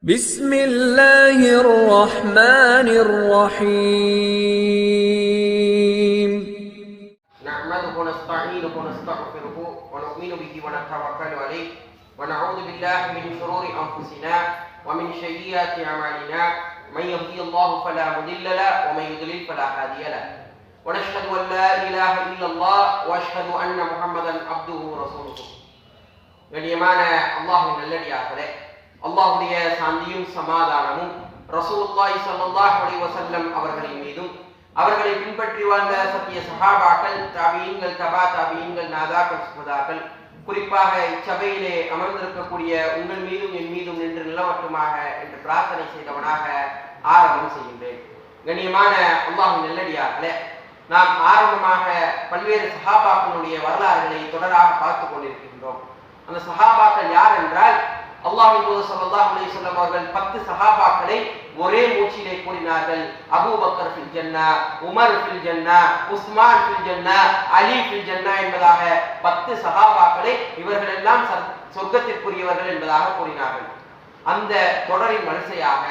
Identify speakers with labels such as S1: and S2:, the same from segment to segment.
S1: بسم الله الرحمن الرحيم
S2: نحمده ونستعينه ونستغفره ونؤمن به ونتوكل عليه ونعوذ بالله من شرور أنفسنا ومن سيئات أعمالنا من يهدي الله فلا مضل له ومن يضلل فلا هادي له ونشهد أن لا إله إلا الله وأشهد أن محمدا عبده ورسوله கண்ணியமான அல்லாஹ்வின் நல்லடியார்களே, அல்லாஹ்வுடைய சாந்தியும் சமாதானமும் ரசூலுல்லாஹி ஸல்லல்லாஹு அலைஹி வஸல்லம் அவர்களின் மீதும் அவர்களை பின்பற்றி வாழ்ந்த சத்திய சஹாபாக்கள், தாபீன்கள், தபா தாபீன்கள், நாதாக்கள், சுஹதாக்கள், குறிப்பாக இச்சபையிலே அமர்ந்திருக்கக்கூடிய உங்கள் மீதும் என் மீதும் நின்று நிலவட்டுமாக என்று பிரார்த்தனை செய்தவனாக ஆரம்பம் செய்கின்றேன். கண்ணியமான அல்லாஹ்வின் நல்லடியார்களே, நாம் ஆரம்பமாக பல்வேறு சஹாபாக்களுடைய வரலாறுகளை தொடராக பார்த்து கொண்டிருக்கின்றோம். அந்த சஹாபாக்கள் யார் என்றால், அல்லாஹ்வின் தூதர் ஸல்லல்லாஹு அலைஹி வஸல்லம் அவர்கள் 10 சஹாபாக்களை ஒரே மூச்சிலே கூறினார்கள். அபூபக்கர் ஃபில் ஜன்னா, உமர் ஃபில் ஜன்னா, உஸ்மான் ஃபில் ஜன்னா, அலி ஃபில் ஜன்னா என்பதாக 10 சஹாபாக்களை இவர்கள் எல்லாம் சொர்க்கத்திற்குரியவர்கள் என்பதாக கூறினார்கள். அந்த தொடரின் வரிசையாக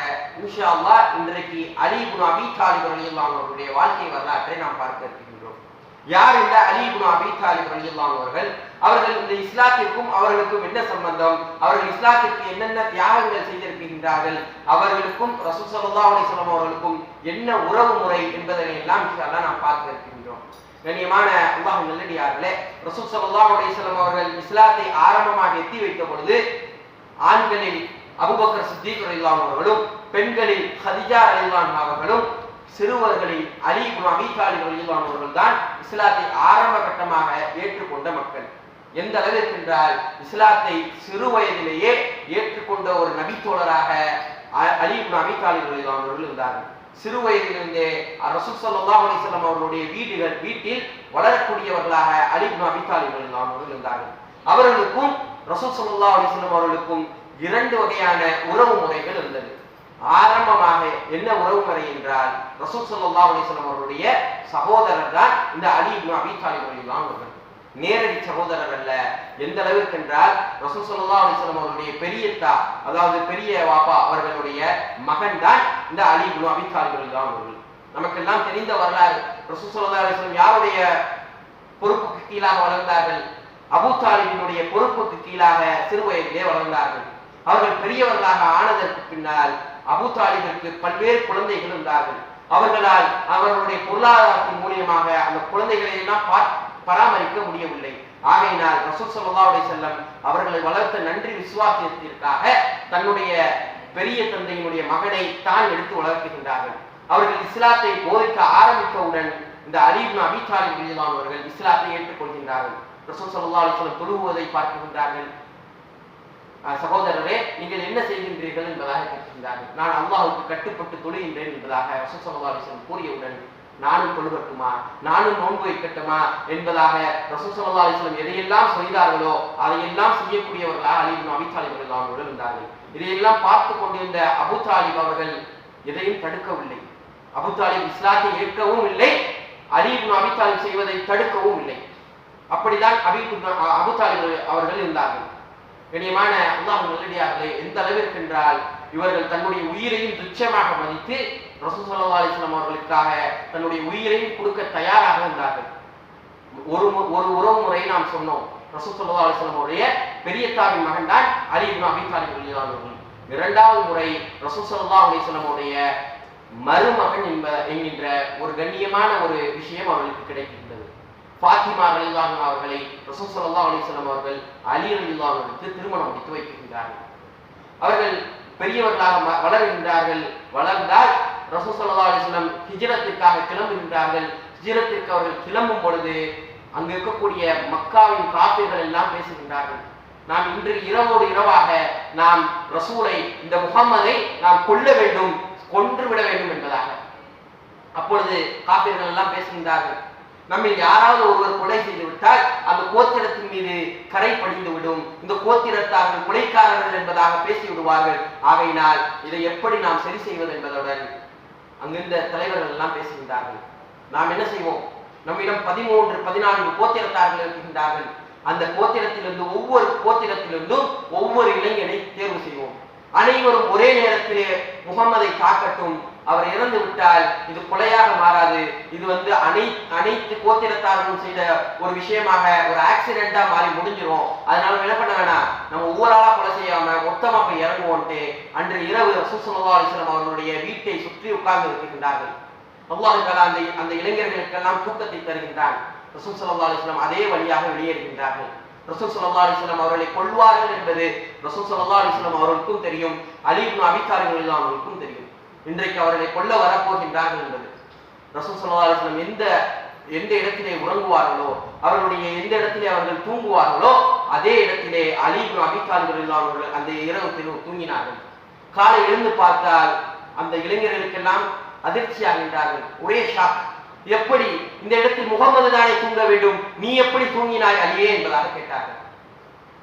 S2: இன்ஷா அல்லாஹ் இன்றைக்கு அலி இப்னு அபீ தாலிப் ரலியல்லாஹு அன்ஹு அவருடைய வாழ்க்கை வரலாற்றை நாம் பார்க்க இருக்கின்றோம். யார் இந்த அலி இப்னு அபீ தாலிப் ரலியல்லாஹு அன்ஹு அவர்கள்? அவர்கள் இந்த இஸ்லாத்திற்கும் அவர்களுக்கும் என்ன சம்பந்தம்? அவர்கள் இஸ்லாத்திற்கு என்னென்ன தியாகங்கள் செய்திருக்கின்றார்கள்? அவர்களுக்கும் ரசூல் ஸல்லல்லாஹு அலைஹி வஸல்லம் அவர்களுக்கும் என்ன உறவு முறை என்பதை எல்லாம் இன்ஷா அல்லாஹ் நாம் பார்க்க இருக்கின்றோம். கண்ணியமான அல்லாஹ்வின் நல்லடியார்களே, ரசூல் ஸல்லல்லாஹு அலைஹி வஸல்லம் அவர்கள் இஸ்லாத்தை ஆரம்பமாக எத்தி வைத்த பொழுது ஆண்களில் அபூபக்கர் சித்திக் ரலியல்லாஹு அன்ஹு அவர்களும், பெண்களில் ஹதீஜா ரலியல்லாஹு அன்ஹா அவர்களும், சிறுவர்களில் அலி இப்னு அபீ தாலிப் ரலியல்லாஹு அன்ஹு அவர்கள் தான் இஸ்லாத்தை ஆரம்ப கட்டமாக ஏற்றுக்கொண்ட மக்கள். எந்த அளவிற்கு என்றால், இஸ்லாத்தை சிறு வயதிலேயே ஏற்றுக்கொண்ட ஒரு நபி தோழராக அலி இப்னு அபீ தாலிப் ரலியல்லாஹு அன்ஹு அவர்கள் இருந்தார்கள். சிறு வயதிலிருந்தே ரசூல் ஸல்லல்லாஹு அலைஹி வஸல்லம் அவர்களுடைய வீட்டில் வளரக்கூடியவர்களாக அலி இப்னு அபீ தாலிப் ரலியல்லாஹு அன்ஹு அவர்கள் இருந்தார்கள். அவர்களுக்கும் ரசூல் ஸல்லல்லாஹு அலைஹி வஸல்லம் அவர்களுக்கும் 2 வகையான உறவு முறைகள் இருந்தது. ஆரம்பமாக என்ன உறவு முறை என்றால், ரசூல் ஸல்லல்லாஹு அலைஹி வஸல்லம் அவருடைய சகோதரர் தான் இந்த அலி இப்னு அபீ தாலிப் ரலியல்லாஹு அன்ஹு. நேரடி சகோதரர் அல்ல. எந்த அளவிற்கு என்றால், ரசூல் ஸல்லல்லாஹு அலைஹி வஸல்லம் அவருடைய பெரியத்தா, அதாவது பெரிய வாப்பா அவர்களுடைய மகன் தான் இந்த அலி இப்னு அபீ தாலிப் ரலியல்லாஹு அன்ஹு. நமக்கெல்லாம் தெரிந்த வரலாறு. ரசூல் ஸல்லல்லாஹு அலைஹி வஸல்லம் யாருடைய பொறுப்புக்கு கீழாக வளர்ந்தார்கள்? அபூ தாலிபினுடைய பொறுப்புக்கு கீழாக சிறு வயதிலே வளர்ந்தார்கள். அவர்கள் பெரியவர்களாக ஆனதற்கு பின்னால் அபூ தாலிபிற்கு பல்வேறு குழந்தைகள் இருந்தார்கள். அவர்களால் அவர்களுடைய பொருளாதாரத்தின் மூலியமாக அந்த குழந்தைகளை எல்லாம் பராமரிக்க முடியவில்லை. ஆகையினால் ரசூல் ஸல்லல்லாஹு அலைஹி வஸல்லம் அவர்களை வளர்த்த நன்றி விசுவாசத்திற்காக தன்னுடைய பெரிய தந்தையினுடைய மகனை தான் எடுத்து வளர்க்கின்றார்கள். அவர்கள் இஸ்லாத்தை போதிக்க ஆரம்பித்தவுடன் இந்த அலி இப்னு அபீ தாலிப் ரலியல்லாஹு அன்ஹு அவர்கள் இஸ்லாத்தை ஏற்றுக்கொள்கின்றார்கள். ரசூல் ஸல்லல்லாஹு அலைஹி வஸல்லம் தொழுவதை பார்க்கின்றார்கள். சகோதரரே, நீங்கள் என்ன செய்கின்றீர்கள் என்பதாக கேட்கின்றார்கள். நான் அல்லாஹ்வுக்கு கட்டுப்பட்டு தொழுகின்றேன் என்பதாக ரசூல் ஸல்லல்லாஹு அலைஹி வஸல்லம் கூறியவுடன், நானும் தொழுகட்டுமா, நானும் நோன்பு வைக்கட்டுமா என்பதாக ரசூல் ஸல்லல்லாஹு அலைஹி வஸல்லம் எதையெல்லாம் செய்தார்களோ அதையெல்லாம் செய்யக்கூடியவர்களாக அலி இப்னு அபீ தாலிப் ரலியல்லாஹு அன்ஹு இருந்தார்கள். இதையெல்லாம் பார்த்து கொண்டிருந்த அபூ தாலிப் அவர்கள் எதையும் தடுக்கவில்லை. அபூ தாலிப் இஸ்லாத்தை ஏற்கவும் இல்லை, அலி இப்னு அபீ தாலிப் செய்வதை தடுக்கவும் இல்லை. அப்படிதான் அபூ தாலிப் அவர்கள் இருந்தார்கள். கண்ணியமான அல்லாஹ்வின் நல்லடியார்களே, எந்த அளவிற்கு என்றால், இவர்கள் தன்னுடைய உயிரையும் துச்சமாக மதித்து ரசூல் ஸல்லல்லாஹு அலைஹி வஸல்லம் அவர்களுக்காக தன்னுடைய உயிரையும் கொடுக்க தயாராக இருந்தார்கள். ஒரு உறவு முறையை நாம் சொன்னோம். ரசூல் ஸல்லல்லாஹு அலைஹி வஸல்லம் அவருடைய பெரியத்தாவின் மகன் தான் அலி இப்னு அபீ தாலிப் ரலியல்லாஹு அன்ஹு. இரண்டாவது முறை ரசூல் ஸல்லல்லாஹு அலைஹி வஸல்லம் அவருடைய மருமகன் என்கின்ற ஒரு கண்ணியமான ஒரு விஷயம் அவர்களுக்கு கிடைக்கின்றது. ஃபாத்திமா ரலியல்லாஹு அன்ஹா அவர்களை ரசூல் ஸல்லல்லாஹு அலைஹி வஸல்லம் அவர்கள் அலி ரலியல்லாஹு அன்ஹுவுக்கு திருமணம் முடித்து வைக்கின்றார்கள். அவர்கள் பெரியவர்களாக வளர்கின்றார்கள். வளர்ந்தால் ரசூல் ஸல்லல்லாஹு அலைஹி வஸல்லம் ஹிஜ்ரத்திற்காக கிளம்புகின்றார்கள். ஹிஜ்ரத்திற்கு அவர்கள் கிளம்பும் பொழுது அங்கு இருக்கக்கூடிய மக்காவின் காஃபிர்கள் எல்லாம் பேசுகின்றார்கள். நாம் இன்று இரவோடு இரவாக நாம் ரசூலை, இந்த முஹம்மதை நாம் கொல்ல வேண்டும், கொன்று விட வேண்டும் என்பதாக. அப்பொழுது காஃபிர்கள் எல்லாம் பேசுகின்றார்கள், நம்மில் யாராவது ஒருவர் கொலை செய்து விட்டால் அந்த கோத்திரத்தின் மீது கரை படிந்து விடும், இந்த கோத்திரத்தார்கள் கொலைக்காரர்கள் என்பதாக பேசி விடுவார்கள். ஆகையினால் இதை எப்படி நாம் சரி செய்வது என்பதுடன் அங்கிருந்த தலைவர்கள் எல்லாம் பேசுகின்றார்கள். நாம் என்ன செய்வோம்? நம்மிடம் 13-14 கோத்திரத்தார்கள் இருக்கின்றார்கள். அந்த கோத்திரத்திலிருந்து ஒவ்வொரு கோத்திரத்திலிருந்தும் ஒவ்வொரு இளைஞனை தேர்வு செய்வோம். அனைவரும் ஒரே நேரத்திலே முகம்மதை தாக்கட்டும், அவர் இறந்து விட்டால் இது கொலையாக மாறாது, இது அனைத்து கோத்திரத்தார்களும் செய்த ஒரு விஷயமாக ஒரு ஆக்சிடென்டா மாறி முடிஞ்சிரும். அதனால என்ன பண்ண வேணாம், நம்ம ஒவ்வொரு ஆளா கொலை செய்யாம மொத்தமா போய் இறங்குவோன்ட்டு அன்று இரவு ரசூல் ஸல்லல்லாஹு அலைஹி வஸல்லம் அவர்களுடைய வீட்டை சுற்றி உட்கார்ந்து இருக்கின்றார்கள். அல்லாஹ் தஆலா அந்த இளைஞர்களுக்கெல்லாம் தூக்கத்தை தருகின்றான். ரசூல் ஸல்லல்லாஹு அலைஹி வஸல்லம் அதே வழியாக வெளியேறுகின்றார்கள். ரசூல் ஸல்லல்லாஹு அலைஹி வஸல்லம் அவர்களை கொல்வார்கள் என்பது ரசூல் ஸல்லல்லாஹு அலைஹி வஸல்லம் அவர்களுக்கும் தெரியும், அலி இப்னு அபீ தாலிப் ரலியல்லாஹு அன்ஹுவுக்கும் தெரியும். இன்றைக்கு அவர்களை கொல்ல வரப்போகின்றார்கள் என்பது ரசூல் ஸல்லல்லாஹு அலைஹி வஸல்லம் எந்த இடத்திலே உறங்குவார்களோ, அவர்களுடைய எந்த இடத்திலே அவர்கள் தூங்குவார்களோ அதே இடத்திலே அலி இப்னு அபீ தாலிப் ரலியல்லாஹு அன்ஹு அந்த இரவு தூங்கினார்கள். காலை எழுந்து பார்த்தால் அந்த இளைஞர்களுக்கெல்லாம் அதிர்ச்சி ஆகின்றார்கள். ஒரே ஷாக். எப்படி இந்த இடத்தில் முகமது தானே தூங்க வேண்டும், நீ எப்படி தூங்கினாய் அலியே என்பதாக கேட்டார்கள்.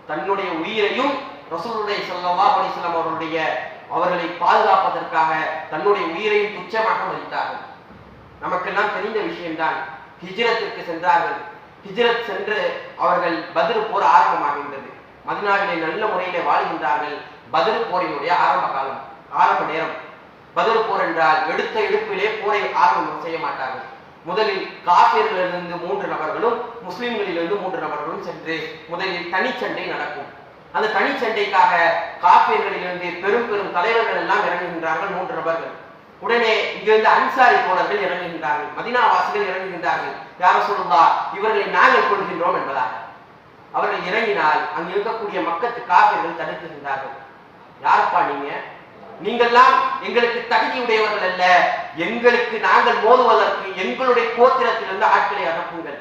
S2: தன்னுடைய உயிரையும் ரசூலுல்லாஹி ஸல்லல்லாஹு அலைஹி வஸல்லம் அவர்களை பாதுகாப்பதற்காக தன்னுடைய உயிரையும் துச்சமாக மதித்தார்கள். நமக்கெல்லாம் தெரிந்த விஷயம்தான். ஹிஜ்ரத்திற்கு சென்றார்கள். ஹிஜ்ரத் சென்று அவர்கள் பத்ர் போர் ஆரம்பமாகின்றது. மதீனாவிலே நல்ல முறையிலே வாழ்கின்றார்கள். பத்ர் போரினுடைய ஆரம்ப நேரம். பத்ர் போர் என்றால் எடுத்த எடுப்பிலே போரை ஆரம்பம் செய்ய மாட்டார்கள். முதலில் காபிர்களிலிருந்து 3 நபர்களும் முஸ்லிம்களிலிருந்து 3 நபர்களும் சென்று முதலில் தனிச்சண்டை நடக்கும். அந்த தனிச்சண்டைக்காக காபிர்களிலிருந்து பெரும் பெரும் தலைவர்கள் எல்லாம் இறங்குகின்றார்கள். 3 நபர்கள். உடனே இங்கிருந்து அன்சாரி தோழர்கள் இறங்குகின்றார்கள். மதீனா வாசிகள் இறங்குகின்றார்கள். யா ரசூலுல்லாஹ், இவர்களை நாங்கள் கொள்கின்றோம் என்பதாக. அவர்கள் இறங்கினால் அங்கு இருக்கக்கூடிய மக்கத்து காபிர்கள் தடுக்குகின்றார்கள். யாருப்பா நீங்கள்லாம் எங்களுக்கு தகுதியுடையவர்கள் அல்ல, எங்களுக்கு நாங்கள் மோதுவதற்கு எங்களுடைய கோத்திரத்திலிருந்து ஆட்களை அனுப்புங்கள்,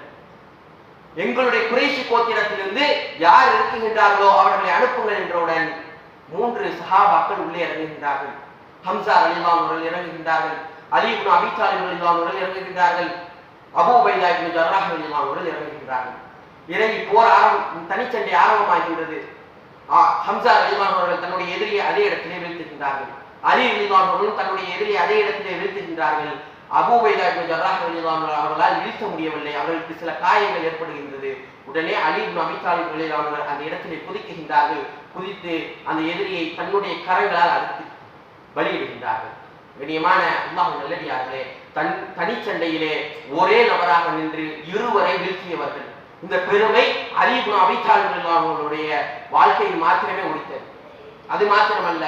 S2: எங்களுடைய குறைஷி கோத்திரத்திலிருந்து யார் இருக்குகின்றார்களோ அவர்களை அனுப்புங்கள் என்றவுடன் 3 சஹாபாக்கள் உள்ளே இறங்குகின்றார்கள். ஹம்சா ரலியல்லாஹு அன்ஹு இறங்குகின்றார்கள். அலி இப்னு அபீ தாலிப் ரலியல்லாஹு அன்ஹு இறங்குகின்றார்கள். அபூ உபைதா இப்னு ஜர்ராஹ் ரலியல்லாஹு அன்ஹு இறங்குகின்றார்கள். இறங்கி போர் தனிச்சண்டை ஆரம்பமாகின்றது. ஹம்சா ரலியல்லாஹு அன்ஹு தன்னுடைய எதிரியை அதே இடத்திலே வீழ்த்துகின்றார்கள். அலி ரலியல்லாஹு அன்ஹு தன்னுடைய எதிரியை அதே இடத்திலே வீழ்த்துகின்றார்கள். அபூ உபைதா இப்னு ஜர்ராஹ் ரலியல்லாஹு அன்ஹு அவர்களால் வீழ்த்த முடியவில்லை. அவர்களுக்கு சில காயங்கள் ஏற்படுகின்றது. உடனே அலி இப்னு அபீ தாலிப் ரலியல்லாஹு அன்ஹு அந்த இடத்திலே குதிக்குகின்றார்கள். குதித்து அந்த எதிரியை தன்னுடைய கரங்களால் அறுத்து பலியிடுகின்றார்கள். கண்ணியமான அல்லாஹ்வின் நல்லடியார்களே, தனிச்சண்டையிலே ஒரே நபராக நின்று இருவரை வீழ்த்தியவர்கள். இந்த பெருமை அலி இப்னு அபீ தாலிப் ரலியல்லாஹு அன்ஹு அவர்களுடைய வாழ்க்கையில் மாத்திரமே உரித்தது. அது மாத்திரமல்ல,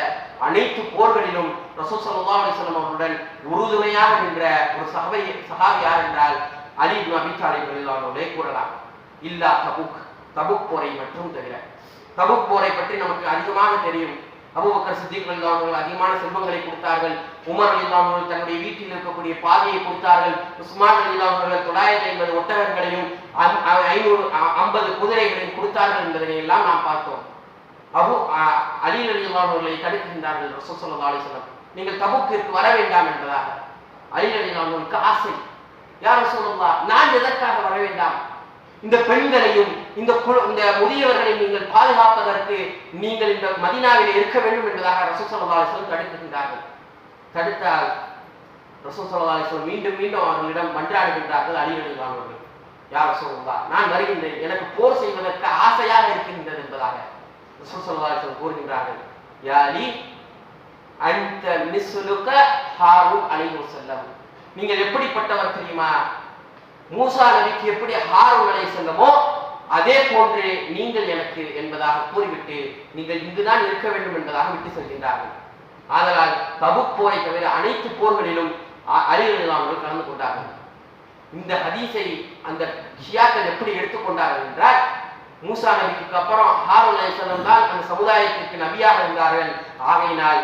S2: அனைத்து போர்களிலும் ரசூல் ஸல்லல்லாஹு அலைஹி வஸல்லம் அவர்களுடன் உறுதுணையாக நின்ற ஒரு சஹாபி யார் என்றால் அலி இப்னு அபீ தாலிப் ரலியல்லாஹு அன்ஹு கூறலாம். இல்லா தபுக் போரை மட்டும் தவிர. தபுக் போரை பற்றி நமக்கு அதிகமாக தெரியும். அபூபக்கர் சித்திக் ரலியல்லாஹு அன்ஹு அதிகமான செல்வங்களை கொடுத்தார்கள். உமர் ரலியல்லாஹு அன்ஹு தன்னுடைய வீட்டில் இருக்கக்கூடிய பாதையை கொடுத்தார்கள். உஸ்மான் ரலியல்லாஹு அன்ஹு 950 ஒட்டகங்களையும் 550 குதிரைகளையும் கொடுத்தார்கள் என்பதை எல்லாம் நாம் பார்த்தோம். அலி ரலியல்லாஹு அன்ஹுவை தடுக்கின்றார்கள் ரசூல் ஸல்லல்லாஹு அலைஹி வஸல்லம். நீங்கள் தபுக்கிற்கு வர வேண்டாம் என்பதாக. அலி ரலியல்லாஹு அன்ஹுவுக்கு ஆசை. யா ரசூலுல்லாஹ், நான் எதற்காக வர வேண்டாம்? இந்த பெண்களையும் இந்த முதியவர்களையும் நீங்கள் பாதுகாப்பதற்கு நீங்கள் இந்த மதீனாவிலே இருக்க வேண்டும் என்பதாக ரசூல் ஸல்லல்லாஹு அலைஹி வஸல்லம் தடுக்கின்றார்கள். தடுத்தால் ரசூல் ஸல்லல்லாஹு அலைஹி வஸல்லம் மீண்டும் மீண்டும் அவர்களிடம் மன்றாடுகின்றார்கள். அலி ரலியல்லாஹு அன்ஹு, யா ரசூலுல்லாஹ், நான் வருகின்றேன், எனக்கு போர் செய்வதற்கு ஆசையாக இருக்கின்றது என்பதாக ரசூல் ஸல்லல்லாஹு அலைஹி வஸல்லம் கூறுகின்றார்கள். யா அலி, அன்த மிஸ்லுக ஹாரூன் அலைஹிஸ்ஸலாம், நீங்கள் எப்படிப்பட்டவர் தெரியுமா? மூசா நபிக்கு எப்படி ஹாரூன் அலைஹிஸ்ஸலாமோ அதே போன்று நீங்கள் எனக்கு என்பதாக கூறிவிட்டு நீங்கள் இங்குதான் இருக்க வேண்டும் என்பதாக விட்டு செல்கின்றார்கள். ஆதலால் தபுக் போரை தவிர அனைத்து போர்களிலும் அலி ரலியல்லாஹு அன்ஹு கலந்து கொண்டார்கள். இந்த ஹதீஸை அந்த ஷியாக்கள் எப்படி எடுத்துக்கொண்டார்கள் என்றால், மூசா நபிக்கு அப்புறம் ஹாரூன் அலைஹிஸ்ஸலாம் தான் அந்த சமுதாயத்திற்கு நபியாக இருந்தார்கள். ஆகையினால்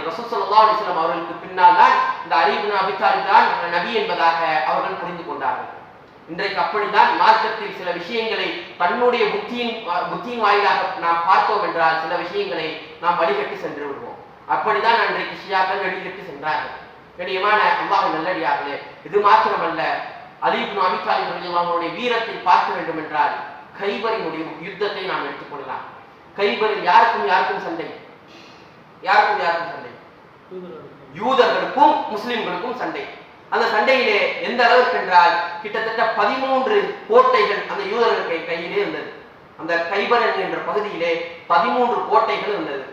S2: ரசூல் ஸல்லல்லாஹு அலைஹி வஸல்லம் அவர்களுக்கு பின்னால் தான் இந்த அலி இப்னு அபீ தாலிப் தான் நபி என்பதாக அவர்கள் புரிந்து கொண்டார்கள். இன்றைக்கு அப்படித்தான் மார்க்கத்தில் சில விஷயங்களை தன்னுடைய புத்தியின் வாயிலாக நாம் பார்த்தோம் என்றால் சில விஷயங்களை நாம் வழிகட்டி சென்று விடுவோம். அப்படிதான் அன்றைக்கு ஷியாக்கள் வழிகட்டி சென்றார்கள். கண்ணியமான அல்லாஹ்வின் நல்லடியார்களே, இது மாத்திரமல்ல, அலி இப்னு அபீ தாலிப் ரலியல்லாஹு அன்ஹுடைய வீரத்தை பார்க்க வேண்டும் என்றால் கைபரினுடைய யுத்தத்தை நாம் எடுத்துக்கொள்ளலாம். கைபரில் யாருக்கும் சண்டை, யூதர்களுக்கும் முஸ்லிம்களுக்கும் சண்டை. அந்த சண்டையிலே எந்த அளவுக்கு என்றால் கிட்டத்தட்ட 13 கோட்டைகள் அந்த யூதர்களுடைய கையிலே இருந்தது. அந்த கைபர் என்ற பகுதியிலே 13 கோட்டைகள் இருந்தது.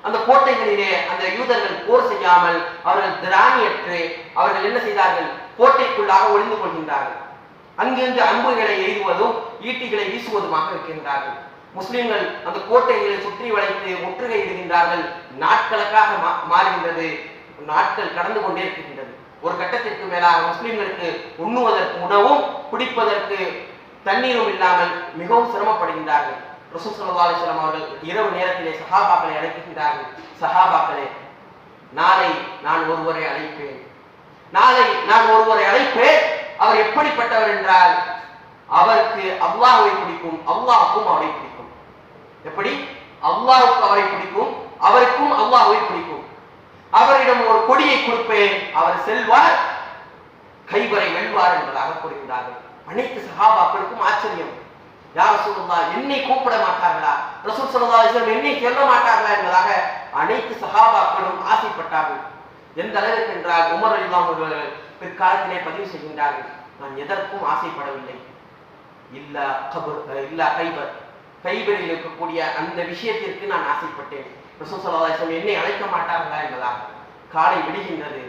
S2: அந்த கோட்டைகளிலே அந்த யூதர்கள் போர் செய்யாமல் அவர்கள் திராணியற்று அவர்கள் என்ன செய்தார்கள்? கோட்டைக்குள்ளாக ஒளிந்து கொள்கின்றார்கள். அங்கிருந்து அம்புகளை எய்துவதும் ஈட்டிகளை வீசுவதுமாக இருக்கின்றார்கள். முஸ்லிம்கள் அந்த கோட்டைகளை சுற்றி வளைத்து முற்றுகை இடுகின்றார்கள். நாட்களுக்காக மாறுகின்றது. நாட்கள் கடந்து கொண்டே இருக்கின்றது. ஒரு கட்டத்திற்கு மேலாக முஸ்லிம்களுக்கு உண்ணுவதற்கு உணவும் குடிப்பதற்கு தண்ணீரும் இல்லாமல் மிகவும் சிரமப்படுகின்றார்கள். ரசூல் ஸல்லல்லாஹு அலைஹி வஸல்லம் அவர்கள் இரவு நேரத்திலே சஹாபாக்களை அழைக்கின்றார்கள். சஹாபாக்களே, நாளை நான் ஒருவரை அழைப்பேன். நாளை நான் ஒருவரை அழைப்பேன். அவர் எப்படிப்பட்டவர் என்றால், அவருக்கு அல்லாஹ்வை பிடிக்கும், அல்லாஹ்வுக்கும் அவரை பிடிக்கும். எப்படி? அல்லாஹ்வுக்கு அவரை பிடிக்கும், அவருக்கும் அல்லாஹ்வை பிடிக்கும். அவரிடம் ஒரு கொடியை கொடுப்பேன், அவர் செல்வார், கைபரை வெல்வார் என்பதாக கூறுகின்றார்கள். அனைத்து சஹாபாக்களுக்கும் ஆச்சரியம். யா ரசூலுல்லாஹ், என்னை கூப்பிட மாட்டார்களா? ரசூல் ஸல்லல்லாஹு அலைஹி வஸல்லம் என்னை சொல்ல மாட்டார்களா என்பதாக அனைத்து சஹாபாக்களும் ஆசைப்பட்டார்கள். எந்த அளவுக்கு என்றால், உமர் ரலியல்லாஹு அன்ஹு அவர்கள் பிற்காலத்திலே பதிவு செய்கின்றார்கள், நான் எதற்கும் ஆசைப்படவில்லை, இல்லா கைபர், கைபரில் இருக்கக்கூடிய அந்த விஷயத்திற்கு நான் ஆசைப்பட்டேன். ரசூல் ஸல்லல்லாஹு அலைஹி வஸல்லம் என்னை அழைக்க மாட்டார்களா என்பதாக. காலை விடுகின்றது.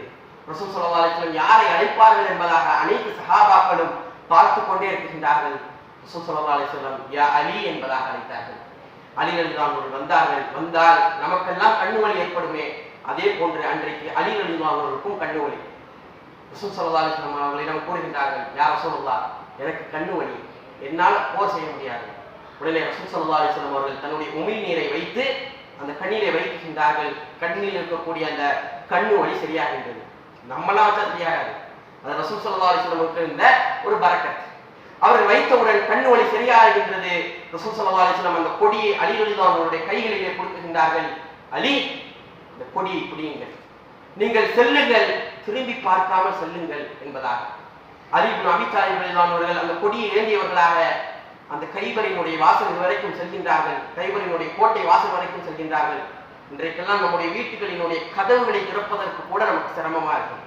S2: ரசூல் ஸல்லல்லாஹு அலைஹி வஸல்லம் யாரை அழைப்பார்கள் என்பதாக அனைத்து சஹாபாக்களும் பார்த்து கொண்டே இருக்கின்றார்கள். ரசூல் ஸல்லல்லாஹு அலைஹி வஸல்லம் யா அலி என்பதாக அழைத்தார்கள். அலி ரலியல்லாஹு அன்ஹு வந்தார்கள். வந்தால் நமக்கெல்லாம் கண்ணு வலி ஏற்படுமே, அதே போன்று அன்றைக்கு அலி ரலியல்லாஹு அன்ஹுவுக்கும் கண்ணு வலி. ரசூல் ஸல்லல்லாஹு அலைஹி வஸல்லம் அவர்களிடம் கூறுகின்றார்கள், யா ரசூலுல்லாஹ், எனக்கு கண்ணு வலி, என்னால் போர் செய்ய முடியாது. உடனே ரசூல் ஸல்லல்லாஹு அலைஹி வஸல்லம் அவர்கள் தன்னுடைய உமிழ் நீரை வைத்து அந்த கண்ணீரை வைக்கின்றார்கள். கண்ணில் இருக்கக்கூடிய அந்த கண்ணு வலி சரியாகின்றது. நம்மளாம் வச்சா சரியாகாது. அது ரசூல் ஸல்லல்லாஹு அலைஹி வஸல்லம் இருந்த ஒரு பரக்கத். அவர்கள் வைத்தவுடன் கண்ணு வலி சரியாகின்றது. ரசூல் ஸல்லல்லாஹு அலைஹி வஸல்லம் அந்த கொடியை அலி ரலியல்லாஹு அன்ஹுவுடைய கைகளிலே கொடுக்கின்றார்கள். அலி, இந்த கொடியை பிடியுங்கள், நீங்கள் செல்லுங்கள், திரும்பி பார்க்காமல் செல்லுங்கள் என்பதாக. அலி இப்னு அபீ தாலிப் ரலியல்லாஹு அன்ஹு அந்த கொடியை ஏந்தியவர்களாக அந்த கைபரினுடைய வாசல் வரைக்கும் செல்கின்றார்கள். கைபரினுடைய கோட்டை வாசல் வரைக்கும் செல்கின்றார்கள். இன்றைக்கெல்லாம் நம்முடைய வீட்டுகளினுடைய கதவுகளை திறப்பதற்கு கூட நமக்கு சிரமமா இருக்கும்.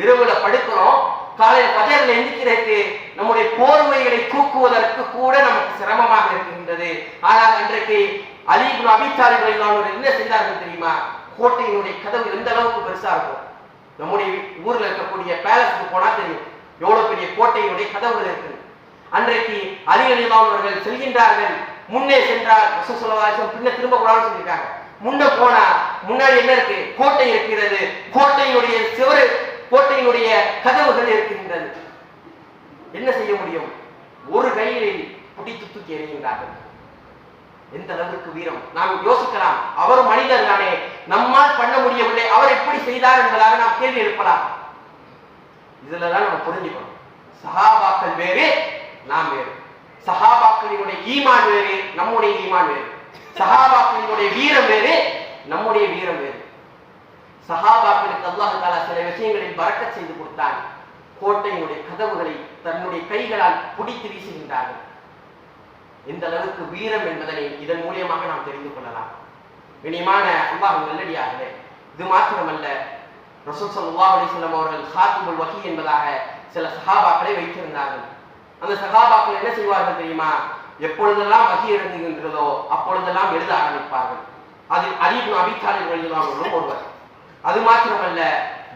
S2: இரவுல படுக்கிறோம், காலையில் பஜர்ல எந்திக்கிறதுக்கு நம்முடைய போர்வைகளை தூக்குவதற்கு கூட நமக்கு சிரமமாக இருக்கின்றது. ஆனால் இன்றைக்கு அலி இப்னு அபீ தாலிப் ரலியல்லாஹு அன்ஹு என்ன செய்தார்கள் தெரியுமா? கோட்டையினுடைய கதவு எந்த அளவுக்கு பெருசா இருக்கும். நம்முடைய ஊர்ல இருக்கக்கூடிய பேலஸ்க்கு போனா தெரியும் எவ்வளவு பெரிய கோட்டையினுடைய கதவுகள் இருக்கு. அன்றைக்கு அலி ரலியல்லாஹு அன்ஹு அவர்கள் செல்கின்றார்கள். முன்னே சென்றால் ரசூல் ஸல்லல்லாஹு அலைஹி வஸல்லம் பின்ன திரும்ப கூடாதுன்னு சொல்லியிருக்காங்க. முன்ன போனா முன்னாடி என்ன இருக்கு? கோட்டை இருக்கிறது. கோட்டையினுடைய சுவர், கோட்டையினுடைய கதவுகள் இருக்கின்றது. என்ன செய்ய முடியும்? ஒரு கையை பிடித்து தூக்கி எறிகின்றார்கள். எந்த அளவுக்கு வீரம்! நாம் யோசிக்கலாம், அவர் மனிதர் தானே, நம்மால் பண்ண முடியவில்லை, அவர் எப்படி செய்தார் என்பதாக நாம் கேள்வி எழுப்பலாம். இதுலதான் நம்ம புரிஞ்சுக்கணும், சஹாபாக்கள் வேறு, நாம் வேறு. சஹாபாக்களினுடைய ஈமான் வேறு, நம்முடைய ஈமான் வேறு. சஹாபாக்களினுடைய வீரம் வேறு, நம்முடைய வீரம் வேறு. சஹாபாக்களுக்கு அல்லாஹ் தஆலா சில விஷயங்களில் பரக்கத் செய்து கொடுத்தான். கோட்டையினுடைய கதவுகளை தன்னுடைய கைகளால் பிடித்து வீசுகின்றார்கள். எந்த அளவுக்கு வீரம் என்பதனை இதன் மூலியமாக நாம் தெரிந்து கொள்ளலாம். கண்ணியமான அல்லாஹ் நல்லடியார்களே, இது மாத்திரமல்ல, ரசூல் ஸல்லல்லாஹு அலைஹி வஸல்லம் அவர்கள் ஹாத்திமுல் வஹி என்பதாக சில சஹாபாக்களை வைத்திருந்தார்கள். அந்த சஹாபாக்கள் என்ன செய்வார்கள் தெரியுமா? எப்பொழுதெல்லாம் வஹி இறங்குகின்றதோ அப்பொழுதெல்லாம் எழுத ஆரம்பிப்பார்கள். அதில் அலி இப்னு அபீ தாலிப் ரலியல்லாஹு அன்ஹு ஒருவர். அது மாத்திரமல்ல,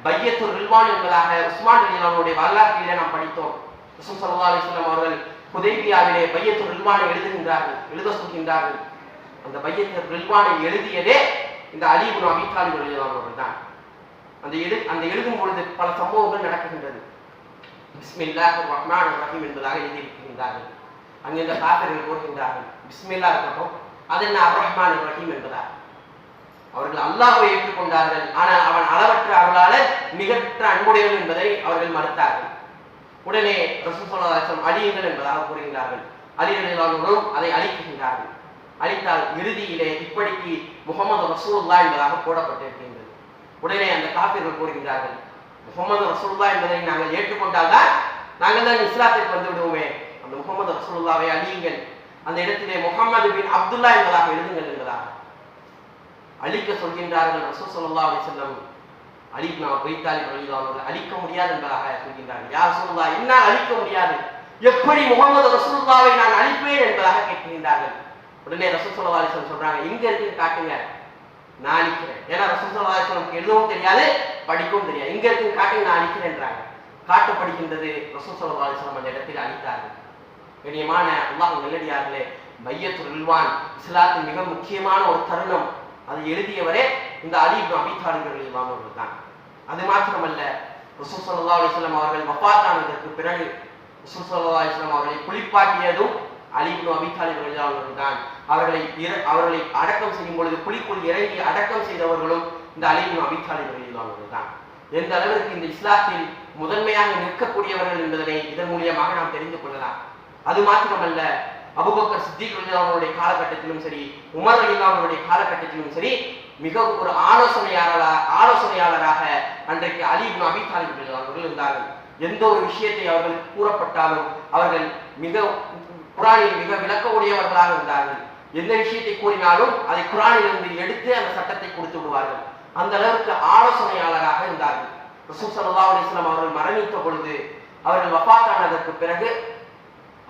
S2: பையத்துர் ரில்வான் என்பதாக உஸ்மான் ரலியல்லாஹு அன்ஹுடைய வரலாற்றிலே நாம் படித்தோம். ரசூல் ஸல்லல்லாஹு அலைஹி வஸல்லம் அவர்கள் ஹுதைபியாவிலே பையத்துர் ரில்வானை எழுத சொல்கின்றார்கள். அந்த பையத்துர் ரில்வானை எழுதியதே இந்த அலி இப்னு அபீ தாலிப் ரலியல்லாஹு அன்ஹு அவர்கள் தான். அந்த எழுதும் பொழுது பல சம்பவங்கள் நடக்கின்றது. பிஸ்மில்லாஹிர் ரஹ்மானிர் ரஹீம் என்பதாக எழுதியிருக்கின்றார்கள். அங்கே இந்த காஃபிர்கள் கூறுகின்றார்கள், பிஸ்மில்லா இருக்கட்டும், அது என்ன அர் ரஹ்மானிர் ரஹீம் என்பதாக. அவர்கள் அல்லாஹ்வை ஏற்றுக்கொண்டார்கள், ஆனால் அவன் அளவற்ற அருளாளர், நிகரற்ற அன்புடையவன் என்பதை அவர்கள் மறுத்தார்கள். உடனே ரசூல் ஸல்லல்லாஹு அலைஹி வஸல்லம் அழியுங்கள் என்பதாக கூறுகின்றார்கள். அலி ரலியல்லாஹு அன்ஹு அதை அழிக்கின்றார்கள். அழித்தால் இறுதியிலே இப்படிக்கு முஹம்மது ரசூலுல்லாஹ் என்பதாக போடப்பட்டிருக்கின்றது. உடனே அந்த காஃபிர்கள் கூறுகின்றார்கள், முஹம்மது ரசூலுல்லாஹ் என்பதை நாங்கள் ஏற்றுக்கொண்டால் தான் நாங்கள் தான் இஸ்லாத்திற்கு வந்து விடுவோமே, அந்த முஹம்மது ரசூலுல்லாஹ்வை அழியுங்கள், அந்த இடத்திலே முஹம்மது பின் அப்துல்லா என்பதாக எழுதுங்கள் என்பதாக அழிக்க சொல்கின்றார்கள். ரசூல் ஸல்லல்லாஹு அலைஹி வஸல்லம் அலி இப்னு அபீ தாலிப் ரலியல்லாஹு அன்ஹு அழிக்க முடியாது என்பதாக சொல்கின்றார்கள். யா ரசூலுல்லாஹ், என்னால் அழிக்க முடியாது, எப்படி முஹம்மது ரசூலுல்லாஹ்வை நான் அழிப்பேன் என்பதாக கேட்கின்றார்கள். உடனே ரசூல் ஸல்லல்லாஹு அலைஹி வஸல்லம் சொல்றாங்க, எங்க இருக்குன்னு காட்டுங்க. நான் அழிக்கிறேன். ஏன்னா ரசூல் ஸல்லல்லாஹு அலைஹி வஸல்லம் எழுதவும் தெரியாது, படிக்கவும் தெரியாது. இங்க இருக்கு காட்டுங்க, நான் அழிக்கிறேன்றாங்க. காட்டப்படுகின்றது. ரசூல் ஸல்லல்லாஹு அலைஹி வஸல்லம் அந்த இடத்தில் அழித்தார்கள். கண்ணியமான அல்லாஹ் நல்லடியார்களே, பையத்துல் ரில்வான் இஸ்லாத்தின் மிக முக்கியமான ஒரு தருணம். அதை எழுதியவரே இந்த அலி இப்னு அபீ தாலிப் ரலியல்லாஹு அன்ஹு தான். அது மாத்திரமல்ல, ரசூல் ஸல்லல்லாஹு அலைஹி வஸல்லம் அவர்கள் வஃபாத்தானதற்கு பிறகு ரசூல் ஸல்லல்லாஹு அலைஹி வஸல்லம் அவர்களை குளிப்பாட்டியதும் அலி இப்னு அபீ தாலிப் ரலியல்லாஹு அன்ஹு தான். அவர்களை அடக்கம் செய்யும் பொழுது குழிக்குள் இறங்கி அடக்கம் செய்தவர்களும் இந்த அலி இப்னு அபீ தாலிப் ரலியல்லாஹு அன்ஹு தான். எந்த அளவிற்கு இந்த இஸ்லாத்தில் முதன்மையாக நிற்கக்கூடியவர்கள் என்பதனை இதன் மூலியமாக நாம் தெரிந்து கொள்ளலாம். அது மாத்திரமல்ல, அபூபக்கர் சித்திக் ரலியல்லாஹு அன்ஹுடைய காலகட்டத்திலும் சரி, உமர் ரலியல்லாஹு அன்ஹுடைய காலகட்டத்திலும் சரி, மிக ஒரு ஆலோசனையாளராக அன்றைக்கு அலி இப்னு அபீ தாலிப் ரலியல்லாஹு அன்ஹு இருந்தார்கள். எந்த ஒரு விஷயத்தை அவர்களுக்கு கூறப்பட்டாலும் அவர்கள் குர்ஆனில் மிக விளக்க உடையவர்களாக இருந்தார்கள். எந்த விஷயத்தை கூறினாலும் அதை குர்ஆனிலிருந்து எடுத்து அந்த சட்டத்தை கொடுத்து விடுவார்கள். அந்த அளவுக்கு ஆலோசனையாளராக இருந்தார்கள். ரசூல் ஸல்லல்லாஹு அலைஹி வஸல்லம் அவர்கள் மரணித்த பொழுது, அவர்கள் வஃபாத்தானதற்கு பிறகு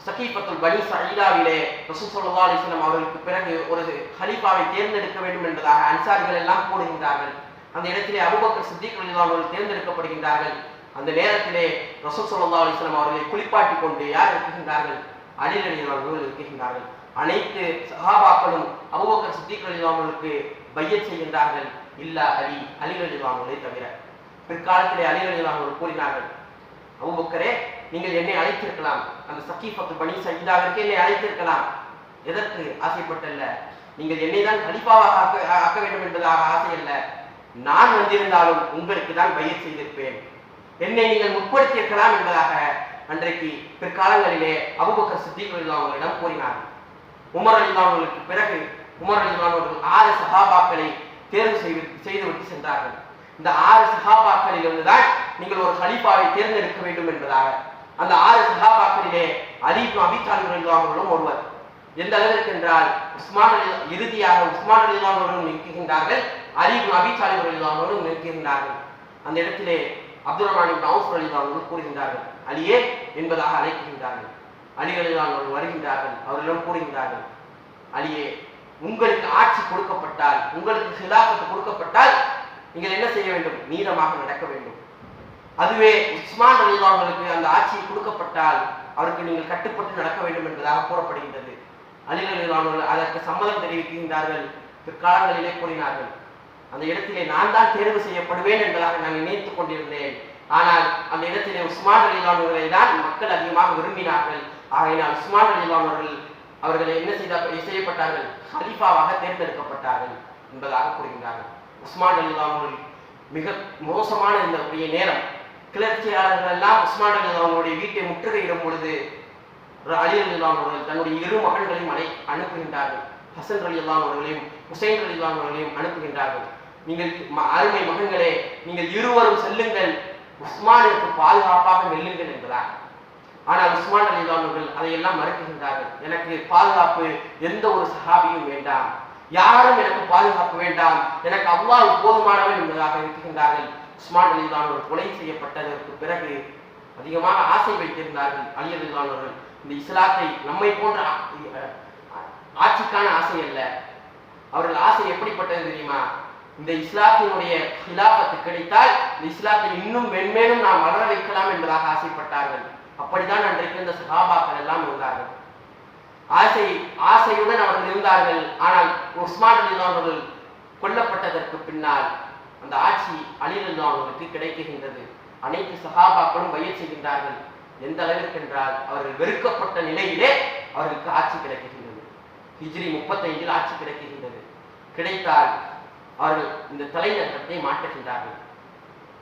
S2: சகீஃபத்துல் பனி சஈதாவிலே ரசூல் ஸல்லல்லாஹு அலைஹி வஸல்லம் அவர்களுக்கு பிறகு ஒரு ஹலீஃபாவை தேர்ந்தெடுக்க வேண்டும் என்பதாக அன்சாரிகள் எல்லாம் கூடுகின்றார்கள். அந்த இடத்திலே அபூபக்கர் சித்திக் ரலியல்லாஹு அன்ஹு தேர்ந்தெடுக்கப்படுகின்றார்கள். அந்த நேரத்திலே ரசூல் ஸல்லல்லாஹு அலைஹி வஸல்லம் அவர்களை குளிப்பாட்டி கொண்டு யார் இருக்கின்றார்கள்? அலி ரலியல்லாஹு அன்ஹு இருக்கின்றார்கள். அனைத்து சஹாபாக்களும் அபூபக்கர் சித்திக் ரலியல்லாஹு அன்ஹுவுக்கு பையத் செய்கின்றார்கள். இல்ல அலி ரலியல்லாஹு அன்ஹுவை தவிர. பிற்காலத்திலே அலி ரலியல்லாஹு அன்ஹு கூறினார்கள், அபூபக்கரே, நீங்கள் என்னை அழைத்திருக்கலாம், அந்த சகீஃபத்துல் பனி சஈதாவிற்கு என்னை அழைத்திருக்கலாம். எதற்கு ஆசைப்பட்டல்ல, நீங்கள் என்னை தான் கலீஃபாவாக ஆக்க வேண்டும் என்பதாக ஆசை அல்ல. நான் வந்திருந்தாலும் உங்களுக்கு தான் பையத் செய்திருப்பேன். என்னை நீங்கள் முற்படுத்தியிருக்கலாம் என்பதாக அன்றைக்கு பிற்காலங்களிலே அபூபக்கர் சித்திக் ரலியல்லாஹு அன்ஹுவிடம் கூறினார்கள். உமர் ரலியல்லாஹு அன்ஹுவுக்கு பிறகு உமர் ரலியல்லாஹு அன்ஹு 6 சஹாபாக்களை தேர்வு செய்துவிட்டு சென்றார்கள். இந்த 6 சஹாபாக்களிலிருந்து தான் நீங்கள் ஒரு கலீஃபாவை தேர்ந்தெடுக்க வேண்டும் என்பதாக. அந்த 6 சஹாபாக்களிலே அலி இப்னு அபீ தாலிப் ரலியல்லாஹு அன்ஹு ஒருவர். எந்த அளவிற்கு என்றால் இறுதியாக உஸ்மான் ரலியல்லாஹு அன்ஹு நிற்கின்றார்கள், அலி இப்னு அபீ தாலிப் ரலியல்லாஹு அன்ஹு நிற்கின்றார்கள். அந்த இடத்திலே அப்துல் ரஹ்மான் இப்னு அவுஃப் ரலியல்லாஹு அன்ஹு கூறுகின்றார்கள், அலியே என்பதாக அழைக்கின்றார்கள். அலி ரலியல்லாஹு அன்ஹு வருகின்றார்கள். அவர்களிடம் கூறுகின்றார்கள், அலியே, உங்களுக்கு ஆட்சி கொடுக்கப்பட்டால், உங்களுக்கு ஹிலாஃபத் கொடுக்கப்பட்டால் நீங்கள் என்ன செய்ய வேண்டும்? நீளமாக நடக்க வேண்டும். அதுவே உஸ்மான் ரலியல்லாஹு அன்ஹுவுக்கு அந்த ஆட்சி கொடுக்கப்பட்டால் அவருக்கு நீங்கள் கட்டுப்பட்டு நடக்க வேண்டும் என்பதாக கூறப்படுகின்றது. அலி ரலியல்லாஹு அன்ஹு அதற்கு சம்மதம் தெரிவிக்கின்றார்கள். பிற்காலங்களிலே கூறினார்கள், அந்த இடத்திலே நான் தான் தேர்வு செய்யப்படுவேன் என்பதாக நான் நினைத்துக் கொண்டிருந்தேன். ஆனால் அந்த இடத்திலே உஸ்மான் ரலியல்லாஹு அன்ஹுவை தான் மக்கள் அதிகமாக விரும்பினார்கள். ஆகையினால் உஸ்மான் ரலியல்லாஹு அன்ஹு அவர்களை என்ன செய்யப்பட்டார்கள்? ஹலீஃபாவாக தேர்ந்தெடுக்கப்பட்டார்கள் என்பதாக கூறுகின்றார்கள். உஸ்மான் ரலியல்லாஹு அன்ஹு மிக மோசமான இந்த நேரம், கிளர்ச்சியாளர்கள் எல்லாம் உஸ்மான் ரலியல்லாஹு அன்ஹுடைய வீட்டை முற்றுகையிடும் பொழுது அலி ரலியல்லாஹு அன்ஹு தன்னுடைய 2 மகன்களையும் அனுப்புகின்றார்கள். ஹசன் ரலியல்லாஹு அன்ஹுவையும் ஹுசைன் ரலியல்லாஹு அன்ஹுவையும் அனுப்புகின்றார்கள். நீங்கள் அருமை மகன்களே, நீங்கள் இருவரும் செல்லுங்கள், உஸ்மானுக்கு பாதுகாப்பாக நெல்லுங்கள் என்பதாக. ஆனால் உஸ்மான் ரலியல்லாஹு அன்ஹு அதையெல்லாம் மறுக்கின்றார்கள். எனக்கு பாதுகாப்பு எந்த ஒரு சஹாபியும் வேண்டாம், யாரும் எனக்கு பாதுகாப்பு வேண்டாம், எனக்கு அல்லாஹ் போதுமானவன் என்பதாக இருக்கின்றார்கள். உஸ்மான் ரலியல்லாஹு அன்ஹு கொலை செய்யப்பட்டதற்கு பிறகு அதிகமாக ஆசை வைத்திருந்தார்கள் அலி ரலியல்லாஹு அன்ஹு. இந்த இஸ்லாத்தை நம்மை போன்ற ஆட்சிக்கான ஆசை அல்ல. அவர்கள் ஆசை எப்படிப்பட்டது தெரியுமா? இந்த இஸ்லாத்தினுடைய ஹிலாஃபத் கிடைத்தால் இந்த இஸ்லாத்தை இன்னும் மென்மேலும் நாம் வளர வைக்கலாம் என்பதாக ஆசைப்பட்டார்கள். அப்படித்தான் அன்றைக்கு இந்த சஹாபாக்கள் எல்லாம் இருந்தார்கள். ஆசையுடன் அவர்கள் இருந்தார்கள். ஆனால் உஸ்மான் ரலியல்லாஹு அன்ஹு கொல்லப்பட்டதற்கு பின்னால் அந்த ஆட்சி அலி ரலியல்லாஹு அன்ஹுவுக்கு கிடைக்கின்றது. அனைத்து சஹாபாக்களும் பையத் செய்கின்றார்கள். எந்த அளவிற்கு என்றால் அவர்கள் வெறுக்கப்பட்ட நிலையிலே அவர்களுக்கு ஆட்சி கிடைக்கின்றது. ஹிஜ்ரி 35 ஆட்சி கிடைக்கின்றது. கிடைத்தால் அவர்கள் இந்த தலைநகரத்தை மாற்றுகின்றார்கள்.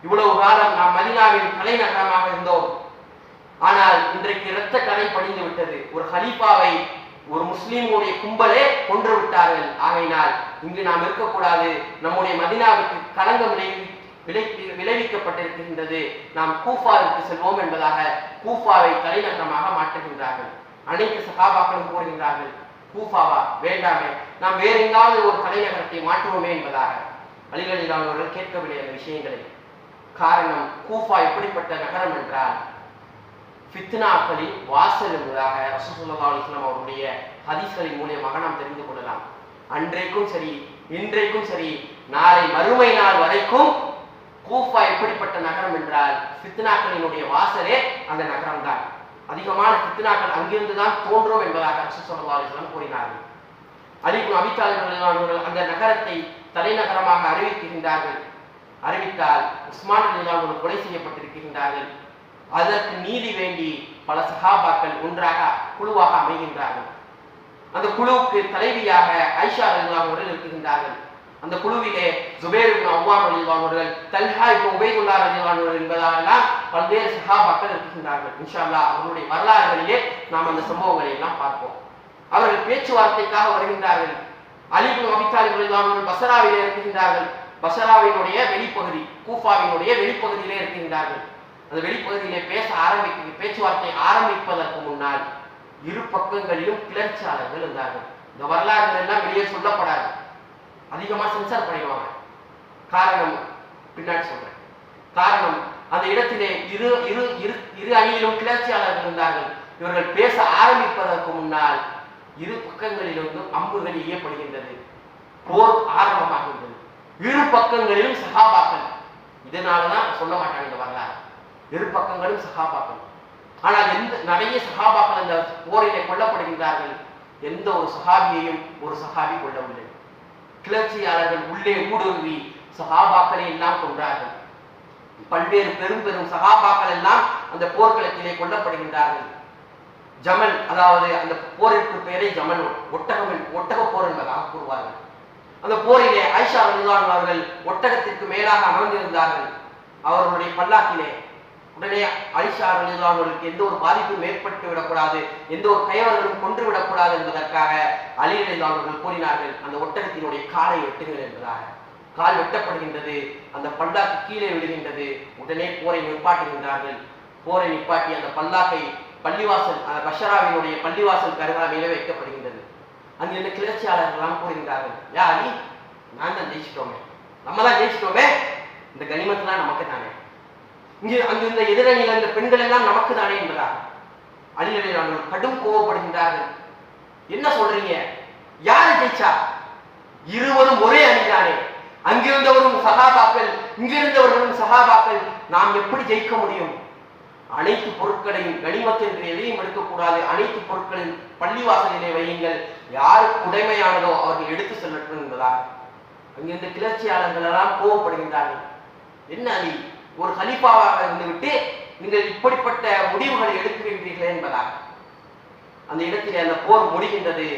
S2: இவ்வளவு காலம் நாம் மதீனாவின் தலைநகரமாக இருந்தோம். ஆனால் இன்றைக்கு இரத்த கரை படிந்து விட்டது. ஒரு ஹலீஃபாவை ஒரு முஸ்லீமுடைய கும்பலே கொன்று விட்டார்கள். ஆகையினால் இங்கு நாம் இருக்கக்கூடாது, நம்முடைய மதீனாவுக்கு களங்கம் விளைவிக்கப்பட்டிருக்கின்றது, நாம் கூஃபாவிற்கு செல்வோம் என்பதாக கூஃபாவை தலைநகரமாக மாற்றுகின்றார்கள். அனைத்து சஹாபாக்களும் கூறுகின்றார்கள், கூஃபாவா வேண்டாமே, நாம் வேற எங்காவது ஒரு தலைநகரத்தை மாற்றுவோமே என்பதாக. அலி ரலியல்லாஹு அன்ஹு கேட்கவில்லை அந்த விஷயங்களை. காரணம், கூஃபா எப்படிப்பட்ட நகரம் என்றால் ஃபித்னாக்களின் வாசல் என்பதாக ரசூல் ஸல்லல்லாஹு அலைஹி வஸல்லம் அவருடைய ஹதீஸ்களின் மூலமாக நாம் தெரிந்து கொள்ளலாம். அன்றைக்கும் சரி இன்றைக்கும் சரி நாளை மறுமை நாள் வரைக்கும் கூஃபா எப்படிப்பட்ட நகரம் என்றால் ஃபித்னாக்களினுடைய வாசலே அந்த நகரம் தான். அதிகமான ஃபித்னாக்கள் அங்கிருந்து தான் தோன்றும் என்பதாக ரசூல் ஸல்லல்லாஹு அலைஹி வஸல்லம் கூறினார்கள். அலி இப்னு அபீ தாலிப் ரலியல்லாஹு அன்ஹு அந்த நகரத்தை தலைநகரமாக அறிவிக்கின்றார்கள். அறிவித்தால் உஸ்மான் ரலியல்லாஹு அன்ஹு கொலை செய்யப்பட்டிருக்கின்றார்கள். அதற்கு நீதி வேண்டி பல சஹாபாக்கள் ஒன்றாக குழுவாக அமைகின்றார்கள். அந்த குழுவுக்கு தலைவியாக ஆயிஷா ரலியல்லாஹு அன்ஹா இருக்கின்றார்கள். அந்த குழுவிலே ஜுபைர் இப்னு அவ்வாம் ரலியல்லாஹு அன்ஹு, தல்ஹா இப்னு உபைதுல்லா ரலியல்லாஹு அன்ஹு என்பதாலெல்லாம் பல்வேறு சஹாபாக்கள் இருக்கின்றார்கள். இன்ஷா அல்லாஹ் அவர்களுடைய வரலாறுகளிலே நாம் அந்த சம்பவங்களை எல்லாம் பார்ப்போம். அவர்கள் பேச்சுவார்த்தைக்காக வருகின்றார்கள். அலி இப்னு அபீ தாலிப் ரலியல்லாஹு அன்ஹு பஸ்ராவிலே இருக்கின்றார்கள். பஸ்ராவினுடைய வெளிப்பகுதி, கூஃபாவினுடைய வெளிப்பகுதியிலே இருக்கின்றார்கள். அந்த வெளிப்பகுதியிலே பேச்சுவார்த்தை ஆரம்பிப்பதற்கு முன்னால் இரு பக்கங்களிலும் கிளர்ச்சியாளர்கள் இருந்தார்கள். இந்த வரலாறுகள் எல்லாம் வெளியே சொல்லப்படாது, அதிகமா சென்சார் பண்ணிடுவாங்க. காரணம் பின்னாடி சொல்றேன். காரணம், அந்த இடத்திலே இரு இரு இரு இரு அணியிலும் கிளர்ச்சியாளர்கள் இருந்தார்கள். இவர்கள் பேச ஆரம்பிப்பதற்கு முன்னால் இரு பக்கங்களிலிருந்தும் அம்புகள் எய்யப்படுகின்றது. போர் ஆரம்பமாகின்றது. இரு பக்கங்களிலும் சஹாபாக்கள். இதனாலதான் சொல்ல மாட்டாங்க இந்த வரலாறு, இரு பக்கங்களும் சஹாபாக்கள். ஆனால் நிறைய சஹாபாக்கள் அந்த போரிலே கொல்லப்படுகின்றார்கள். எந்த ஒரு சஹாபியையும் ஒரு சஹாபி கொல்லவில்லை. கிளர்ச்சியாளர்கள் உள்ளே ஊடுருவி சஹாபாக்களை எல்லாம் கொன்றார்கள். பல்வேறு பெரும் பெரும் சஹாபாக்கள் எல்லாம் அந்த போர்க்களத்திலே கொல்லப்படுகின்றார்கள். ஜமல், அதாவது அந்த போரிற்கு பெயரை ஜமல், ஒட்டக போர் என்பதாக கூறுவார்கள். அந்த போரிலே ஆயிஷா ரலியல்லாஹு அன்ஹா அவர்கள் ஒட்டகத்திற்கு மேலாக அமர்ந்திருந்தார்கள். அவர்களுடைய பல்லாக்கிலே உடனே ஆயிஷா ரலியல்லாஹு அன்ஹாவுக்கு எந்த ஒரு பாதிப்பும் ஏற்பட்டு விடக்கூடாது, எந்த ஒரு கயவர்களும் கொன்று விடக்கூடாது என்பதற்காக அலி ரலியல்லாஹு அன்ஹு கூறினார்கள், அந்த ஒட்டகத்தினுடைய காலை வெட்டுங்கள் என்பதாக. கால் வெட்டப்படுகின்றது. அந்த பல்லாக்கு கீழே விடுகின்றது. உடனே போரை நிப்பாட்டுகின்றார்கள். போரை நிப்பாட்டி அந்த பல்லாக்கை பள்ளிவாசல், பஷராவினுடைய பள்ளிவாசல் கருகாமையிலே வைக்கப்படுகின்றது. அங்கிருந்த கிளர்ச்சியாளர்கள் எல்லாம் கூறுகின்றார்கள், யா அலி, நான் தான் ஜெயிச்சிட்டோமே, நம்ம தான் ஜெயிச்சிட்டோமே, இந்த கனிமத்துலாம் நமக்கு தானே, இங்கே அங்கிருந்த எதிரணியில் அந்த பெண்கள் எல்லாம் நமக்கு தானே என்பதாக அலி ரலியல்லாஹு அன்ஹு கடும் கோபப்படுகின்றார்கள். என்ன சொல்றீங்க, யாரு ஜெயிச்சா? இருவரும் ஒரே அணிதானே, அங்கிருந்தவரும் சஹாபாக்கள், இங்கிருந்தவர்களும் சஹாபாக்கள், நாம் எப்படி ஜெயிக்க முடியும்? அனைத்து பொருட்களையும், கனிமத் என்று எதையும் எடுக்கக்கூடாது, அனைத்து பொருட்களையும் பள்ளிவாசலிலே வையுங்கள், யாருக்கு உடைமையானதோ அவர்கள் எடுத்து செல்லட்டும் என்பதாக அங்கிருந்த கிளர்ச்சியாளர்கள் எல்லாம் கோபப்படுகின்றார்கள். என்ன அலி, ஒரு கலீஃபாவாக இருந்துவிட்டு நீங்கள் இப்படிப்பட்ட முடிவுகளை எடுக்கின்றீர்களே என்பதாக அந்த இடத்திலே அந்த போர் முடிகின்றது.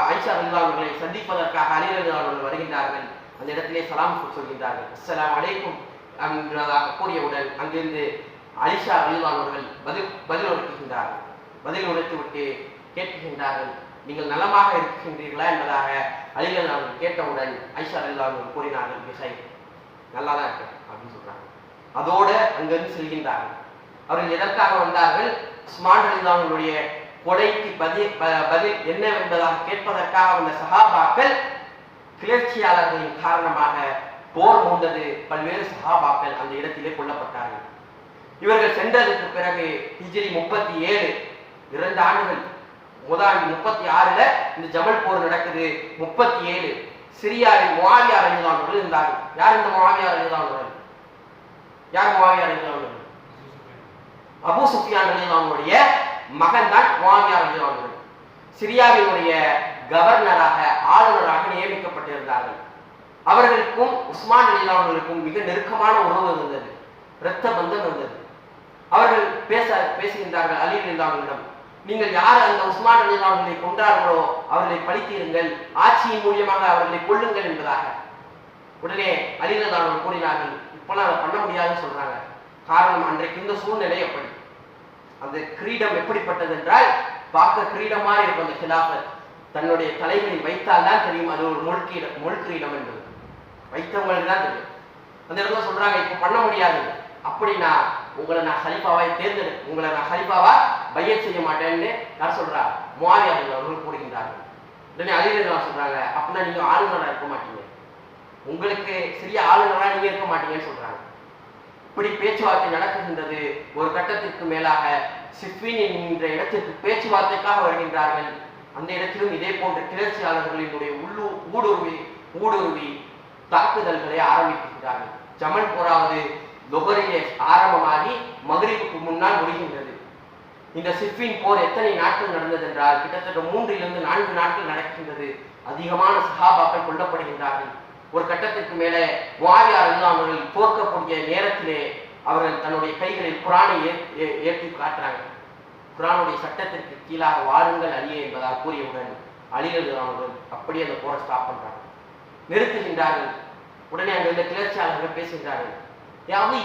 S2: ஆயிஷா ரலியல்லாஹு அன்ஹா அவர்களை சந்திப்பதற்காக அலி ரலியல்லாஹு அன்ஹு வருகின்றார்கள். அந்த இடத்திலே சலாம் சொல்கின்றார்கள், அஸ்ஸலாமு அலைக்கும் என்பதாக கூறியவுடன் அங்கிருந்து ஆயிஷா ரலியல்லாஹு அன்ஹா அவர்கள் பதில் உரைக்கின்றார்கள். பதில் உரைத்து விட்டு கேட்கின்றார்கள், நீங்கள் நலமாக இருக்கின்றீர்களா என்பதாக அலி ரலியல்லாஹு அன்ஹு கேட்டவுடன் ஆயிஷா ரலியல்லாஹு அன்ஹா கூறினார்கள், பிஹை, நல்லா தான் இருக்கு அப்படின்னு சொல்றாங்க. அதோடு அங்கிருந்து செல்கின்றார்கள். அவர்கள் எதற்காக வந்தார்கள்? உஸ்மான் ரலியல்லாஹு அன்ஹுடைய கொலைக்கு பதில் என்ன என்பதாக கேட்பதற்காக வந்த சஹாபாக்கள் கிளர்ச்சியாளர்களின் காரணமாக போர் மூண்டது. பல்வேறு சஹாபாக்கள் அந்த இடத்திலே கொல்லப்பட்டார்கள். இவர்கள் சென்றதற்கு பிறகு ஹிஜ்ரி 37, 2 ஆண்டுகள், முதல் 36ல இந்த ஜமல் போர் நடக்குது. 37 சிரியாவில் முஆவியா ரலியல்லாஹு அன்ஹு இருந்தார்கள். யார் இந்த முஆவியா ரலியல்லாஹு அன்ஹு? யார் முஆவியா ரலியல்லாஹு அன்ஹு? அபூ சுஃபியான் ரலியல்லாஹு அன்ஹுடைய மகன் தான் முஆவியா ரலியல்லாஹு அன்ஹு. சிரியாவினுடைய கவர்னராக, ஆளுநராக நியமிக்கப்பட்டிருந்தார்கள். அவர்களுக்கும் உஸ்மான் ரலியல்லாஹு அன்ஹுவுக்கும் மிக நெருக்கமான உறவு இருந்தது, இரத்த பந்தம் இருந்தது. அவர்கள் பேசுகின்றார்கள் அலி ரலியல்லாஹு அன்ஹுவிடம், நீங்கள் யார் அந்த உஸ்மான் ரலியல்லாஹு அன்ஹுவை கொன்றார்களோ அவர்களை பழித்தீர்கள், ஆட்சியின் மூலியமாக அவர்களை கொல்லுங்கள் என்பதாக. உடனே அலி ரலியல்லாஹு அன்ஹு கூறினார்கள், இப்பெல்லாம் அதை பண்ண முடியாதுன்னு சொல்றாங்க. காரணம், அன்றைக்கு இந்த சூழ்நிலை அப்படி. அந்த கிரீடம் எப்படிப்பட்டது என்றால், பார்க்க கிரீடம் மாதிரி இருக்கும். அந்த கிலாஃபத் தன்னுடைய தலைகளில் வைத்தால் தான் தெரியும் அது ஒரு முள் கிரீடம் என்பது. வைத்தவங்களுக்கு தான் தெரியும். அந்த இடத்துல சொல்றாங்க, இப்ப பண்ண முடியாது, அப்படின்னா உங்களை நான் ஹலீஃபாவை உங்களை நான் ஹலீஃபாவா பையத் செய்ய மாட்டேன்னு யார் சொல்றா? முஆவியா அவர்கள் கூறுகின்றார்கள். உடனே அலி ரலியல்லாஹு சொல்றாங்க, அப்படின்னா நீங்க ஆளுநராக இருக்க மாட்டீங்க, உங்களுக்கு சிறிய ஆளுநராக நீங்க இருக்க மாட்டீங்கன்னு சொல்றாங்க. இப்படி பேச்சுவார்த்தை நடக்குகின்றது. ஒரு கட்டத்திற்கு மேலாக சிஃபின் என்கின்ற இடத்திற்கு பேச்சுவார்த்தைக்காக வருகின்றார்கள். அந்த இடத்திலும் இதே போன்ற கிளர்ச்சியாளர்களினுடைய ஊடுருவி தாக்குதல்களை ஆரம்பிக்கின்றார்கள். ஜமல் போராவது லொஹரிலே ஆரம்பமாகி மக்ரிபுக்கு முன்னால் முடிகின்றது. இந்த சிஃபின் போர் எத்தனை நாட்கள் நடந்தது என்றால் கிட்டத்தட்ட 3 to 4 நாட்கள் நடக்கின்றது. அதிகமான சஹாபாக்கள் கொல்லப்படுகின்றார்கள். ஒரு கட்டத்திற்கு மேலே முஆவியா ரலியல்லாஹு அவர்கள் தோற்கக்கூடிய நேரத்திலே அவர்கள் தன்னுடைய கைகளில் குர்ஆனை ஏற்றி காட்டுறாங்க. குர்ஆனுடைய சட்டத்திற்கு கீழாக வாழுங்கள் அலியே என்பதாக கூறியவுடன் அலி ரலியல்லாஹு அவர்கள் அப்படியே அந்த போரை ஸ்டாப் பண்றாங்க, நிறுத்துகின்றார்கள். உடனே அங்க இந்த கிளர்ச்சியாளர்கள் பேசுகின்றார்கள், யா அலி,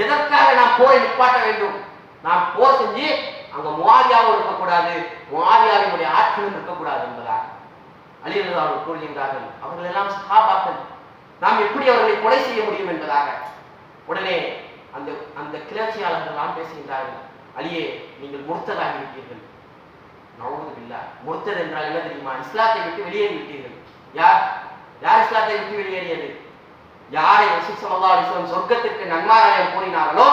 S2: எதற்காக நாம் போரை நிப்பாட்ட வேண்டும்? நாம் போர் செஞ்சு அங்க முஆவியாவும் இருக்கக்கூடாது, முஆவியாவினுடைய ஆட்களும் இருக்கக்கூடாது என்பதாக அலி ரலியல்லாஹு அவர்கள் கூறுகின்றார்கள். அவர்கள் எல்லாம் சஹாபாக்கள், நாம் எப்படி அவர்களை கொலை செய்ய முடியும் என்பதாக. உடனே அந்த அந்த கிளர்ச்சியாளர்கள் எல்லாம் பேசுகின்றார்கள், அலியே, நீங்கள் முர்த்ததாகி விட்டீர்கள். நவுது பில்லாஹ். முர்த்தத் என்றால் என்ன தெரியுமா? இஸ்லாத்தை விட்டு வெளியேறி விட்டீர்கள். யார் யார் இஸ்லாத்தை விட்டு வெளியேறியது? யாரை ரசூல் ஸல்லல்லாஹு அலைஹி வஸல்லம் சொர்க்கத்திற்கு நன்மாராயம் கூறினார்களோ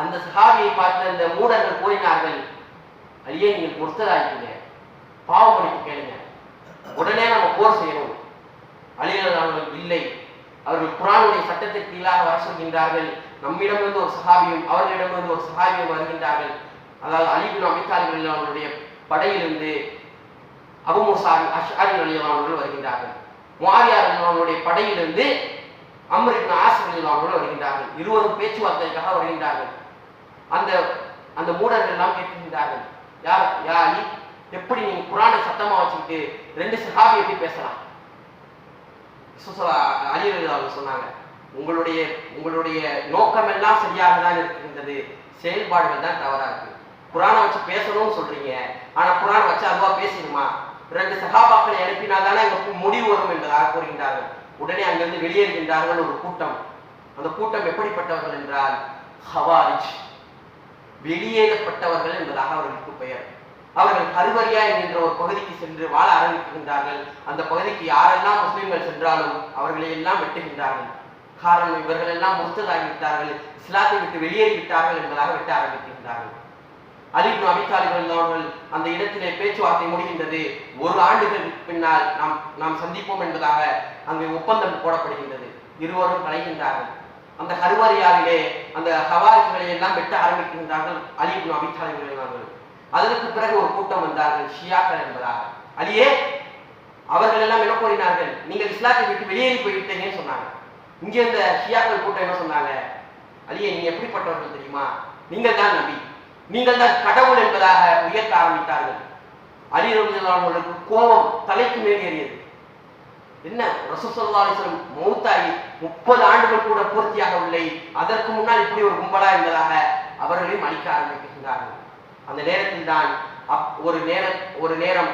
S2: அந்த சஹாபியை பார்த்து அந்த மூடர்கள் கூறினார்கள், அலியே, நீங்கள் முர்த்ததாகிட்டீங்க, பாவ மன்னிப்பு கேளுங்க, உடனே நம்ம போர் செய்யணும். அலி ரலியல்லாஹு அன்ஹு இல்லை, அவர்கள் குர்ஆனுடைய சட்டத்திற்கு கீழாக வர சொல்கின்றார்கள். நம்மிடமிருந்து ஒரு சஹாபியும் அவர்களிடமிருந்து ஒரு சஹாபியும் வருகின்றார்கள். அதாவது அலி இப்னு அபீ தாலிப் ரலியல்லாஹு அன்ஹுடைய படையிலிருந்து அபூ மூஸா அஷ்அரி ரலியல்லாஹு அன்ஹு வருகின்றார்கள். முஆவியா ரலியல்லாஹு அன்ஹுடைய படையிலிருந்து அம்ர் இப்னு ஆஸ் ரலியல்லாஹு அன்ஹு வருகின்றார்கள். இருவரும் பேச்சுவார்த்தைக்காக வருகின்றார்கள். அந்த அந்த மூடர்கள் எல்லாம் கேட்கின்றார்கள், யா அலி, எப்படி நீங்க குர்ஆனை சத்தமா வச்சுக்கிட்டு 2 சஹாபி எப்படி பேசலாம்? அலி ரலியல்லாஹு அன்ஹு சொன்னாங்க, உங்களுடைய நோக்கம் எல்லாம் சரியாக தான் இருக்கின்றது, செயல்பாடுகள் தான் தவறா இருக்கு. குர்ஆனை வச்சு பேசணும்னு சொல்றீங்க, ஆனா குர்ஆன் வச்சு அதுவா பேசணுமா? 2 சஹாபாக்களை அனுப்பினால்தானே அங்க முடிவு வரும் என்பதாக கூறுகின்றார்கள். உடனே அங்கிருந்து வெளியேறுகின்றார்கள் ஒரு கூட்டம். அந்த கூட்டம் எப்படிப்பட்டவர்கள் என்றால் ஹவாரிஜ், வெளியேறப்பட்டவர்கள் என்பதாக அவர்களுக்கு பெயர். அவர்கள் ஹர்வரியா என்கின்ற ஒரு பகுதிக்கு சென்று வாழ ஆரம்பிக்கின்றார்கள். அந்த பகுதிக்கு யாரெல்லாம் முஸ்லிம்கள் சென்றாலும் அவர்களை எல்லாம் வெட்டுகின்றார்கள். காரணம், இவர்கள் எல்லாம் முர்த்ததாகிவிட்டார்கள், இஸ்லாத்தை விட்டு வெளியேறிவிட்டார்கள் என்பதாக வெட்ட ஆரம்பிக்கின்றார்கள். அலி இப்னு அபீ தாலிப் அவர்கள் அந்த இடத்திலே பேச்சுவார்த்தை முடிகின்றது. 1 ஆண்டுகள் பின்னால் நாம் சந்திப்போம் என்பதாக அங்கே ஒப்பந்தம் போடப்படுகின்றது. இருவரும் கலைகின்றார்கள். அந்த ஹர்வரியாவிலே அந்த ஹவாரிஜ்களை எல்லாம் வெட்ட ஆரம்பிக்கின்றார்கள் அலி இப்னு அபீ தாலிப் அவர்கள். அதற்கு பிறகு ஒரு கூட்டம் வந்தார்கள், ஷியாக்கள் என்பதாக. அலியே, அவர்கள் எல்லாம் என்ன கூறினார்கள்? நீங்கள் இஸ்லாத்தை விட்டு வெளியேறி போய்விட்டீங்கன்னு சொன்னாங்க. இங்கே இந்த ஷியாக்கள் கூட்டம் என்ன சொன்னாங்க? அலியே, நீங்க எப்படிப்பட்டவர்கள் தெரியுமா? நீங்கள் தான் நபி, நீங்கள் தான் கடவுள் என்பதாக உயர்த்த ஆரம்பித்தார்கள். அலி ரலியல்லாஹு அன்ஹுவுக்கு கோபம் தலைக்கு மேல் ஏறியது. என்ன, ரசூல் ஸல்லல்லாஹு அலைஹி வஸல்லம் மௌத்தாகி 30 ஆண்டுகள் கூட பூர்த்தியாகவில்லை, அதற்கு முன்னால் இப்படி ஒரு கும்பலா என்பதாக அவர்களையும் அழிக்க ஆரம்பிக்கின்றார்கள். அந்த நேரத்தில் தான் ஒரு நேரம்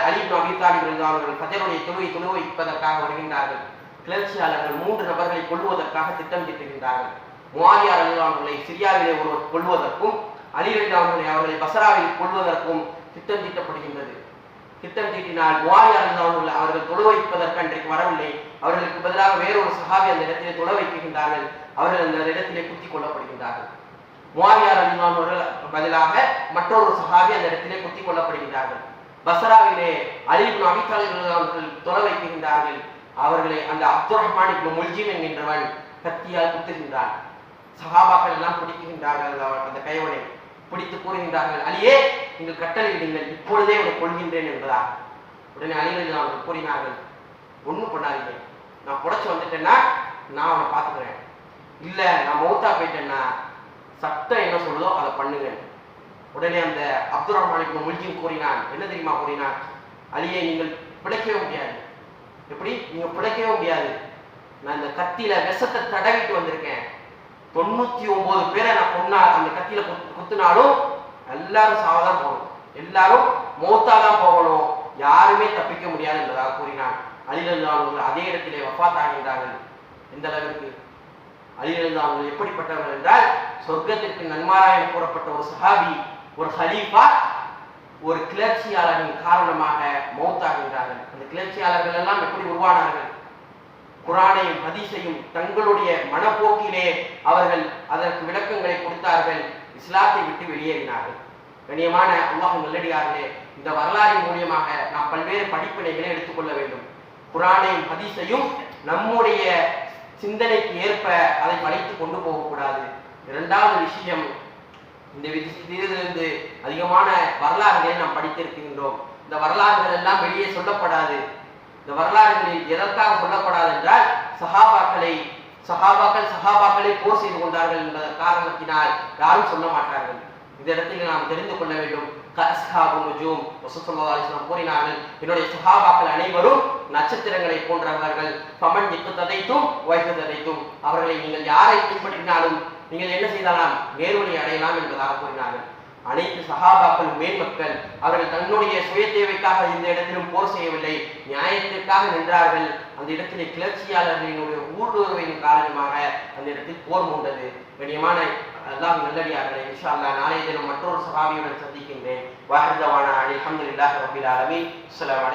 S2: அலி இப்னு அபீ தாலிப் ரலியல்லாஹு அன்ஹு ஃபஜ்ருடைய தொழுகை வைப்பதற்காக வருகின்றார்கள். கிளர்ச்சியாளர்கள் 3 நபர்களை கொல்வதற்காக திட்டம் தீட்டுகின்றார்கள். முஆவியா ரலியல்லாஹு அன்ஹு சிரியாவிலே ஒருவர் கொல்வதற்கும், அலி ரலியல்லாஹு அன்ஹு அவர்களை பஸ்ராவில் கொல்வதற்கும் திட்டம் தீட்டப்படுகின்றது. திட்டம் தீட்டினால் முஆவியா ரலியல்லாஹு அன்ஹு அவர்கள் தொழ வைப்பதற்கு அன்றைக்கு வரவில்லை. அவர்களுக்கு பதிலாக வேறொரு சஹாபி அந்த இடத்திலே தொழ வைக்கின்றார்கள். அவர்கள் அந்த இடத்திலே குத்தி கொல்லப்படுகின்றார்கள். முஆவியா ரலியல்லாஹு அன்ஹு அவர்கள் பதிலாக மற்றொரு சஹாபி அந்த இடத்திலே குத்தி கொல்லப்படுகின்றார்கள். பஸ்ராவிலே அலி இப்னு அபீ தாலிப் ரலியல்லாஹு அன்ஹு தொழ வைக்கின்றார்கள். அவர்களை அந்த அப்துர் ரஹ்மான் இப்னு முல்ஜிம் என்கின்றவன் கத்தியால் குத்துகின்றான். சஹாபாக்கள் எல்லாம் பிடிக்கின்றார்கள். அந்த கைவனை பிடித்து கூறுகின்றார்கள், அலியே, நீங்கள் கட்டளையிடுங்கள், இப்பொழுதே அவனை கொள்கின்றேன் என்பதா. உடனே அலி ரலியல்லாஹு அன்ஹு கூறினார்கள், ஒன்றும் பண்ணாதீங்க, நான் புடைச்சு வந்துட்டேன்னா நான் அவனை பார்த்துக்கிறேன், இல்ல நான் மௌத்தா போயிட்டேன்னா சட்டம் என்ன சொல்லுதோ அதை பண்ணுங்க. உடனே அந்த அப்துர் ரஹ்மான் இப்னு முல்ஜிம் கூறினான், என்ன தெரியுமா கூறினான்? அலியே, நீங்கள் பிழைக்கவே முடியாது. எப்படி? நீங்க பிழைக்கவே முடியாது. நான் இந்த கத்தியில விஷத்தை தடவிட்டு வந்திருக்கேன். 99 பேரை நான் கொன்னா அந்த கத்தியில குத்துனாலும் எல்லாரும் சாவதான் போகணும், எல்லாரும் மௌத்தாதான் போகணும், யாருமே தப்பிக்க முடியாது என்பதாக கூறினான். அலி ரலியல்லாஹு அன்ஹு அதே இடத்திலே வஃபாத் ஆகின்றார்கள். எந்த அளவிற்கு? அலி ரலியல்லாஹு அன்ஹு எப்படிப்பட்டவர்கள் என்றால், சொர்க்கத்திற்கு நன்மாராயம் கூறப்பட்ட ஒரு சஹாபி, ஒரு ஹலீஃபா, ஒரு கிளர்ச்சியாளரின் காரணமாக மௌத்தாகின்றார்கள். அந்த கிளர்ச்சியாளர்கள் எல்லாம் எப்படி உருவானார்கள்? குர்ஆனையும் ஹதீஸையும் தங்களுடைய மனப்போக்கிலே அவர்கள் அதற்கு விளக்கங்களை கொடுத்தார்கள். இஸ்லாத்தை விட்டு வெளியேறினார்கள். கண்ணியமான அல்லாஹ்வின் நல்லடியார்களே, இந்த வரலாறின் மூலியமாக நாம் பல்வேறு படிப்பினைகளை எடுத்துக்கொள்ள வேண்டும். குர்ஆனையும் ஹதீஸையும் நம்முடைய சிந்தனைக்கு ஏற்ப அதை வளைத்து கொண்டு போகக்கூடாது. இரண்டாவது விஷயம், இந்த இதிலிருந்து அதிகமான வரலாறுகளை நாம் படித்திருக்கின்றோம். இந்த வரலாறுகள் எல்லாம் வெளியே சொல்லப்படாது. இந்த வரலாறுகளில் எதற்காக சொல்லப்படாது என்றால், சஹாபாக்களை போர் செய்து கொண்டார்கள் என்ற காரணத்தினால் யாரும் சொல்ல மாட்டார்கள். இந்த இடத்தில் நாம் தெரிந்து கொள்ள வேண்டும். கூறினார்கள், என்னுடைய சஹாபாக்கள் அனைவரும் நட்சத்திரங்களை போன்றவர்கள். பமன் எக்குத்ததைத்தும் வைகுததைத்தும், அவர்களை நீங்கள் யாரை பின்பற்றினாலும் நீங்கள் என்ன செய்யலாம், நேர்வழி அடையலாம் என்பதாக கூறினார்கள். அனைத்து சஹாபாக்களும் மேன்மக்கள். அவர்கள் தன்னுடைய சுய தேவைக்காக இந்த இடத்திலும் போர் செய்யவில்லை, நியாயத்திற்காக நின்றார்கள். அந்த இடத்திலே கிளர்ச்சியாளர்களினுடைய ஊடுருவின் காரணமாக அந்த இடத்தில் போர் மூண்டது. கண்ணியமான அல்லாஹ் நல்லடியார்களே, இன்ஷா அல்லாஹ் நாளைய தினம் மற்றொரு சஹாபியுடன் சந்திக்கின்றேன். வாஹிதவானா அல்ஹம்துலில்லாஹி ரப்பில் ஆலமீன். அஸ்ஸலாமு அலைக்கும்.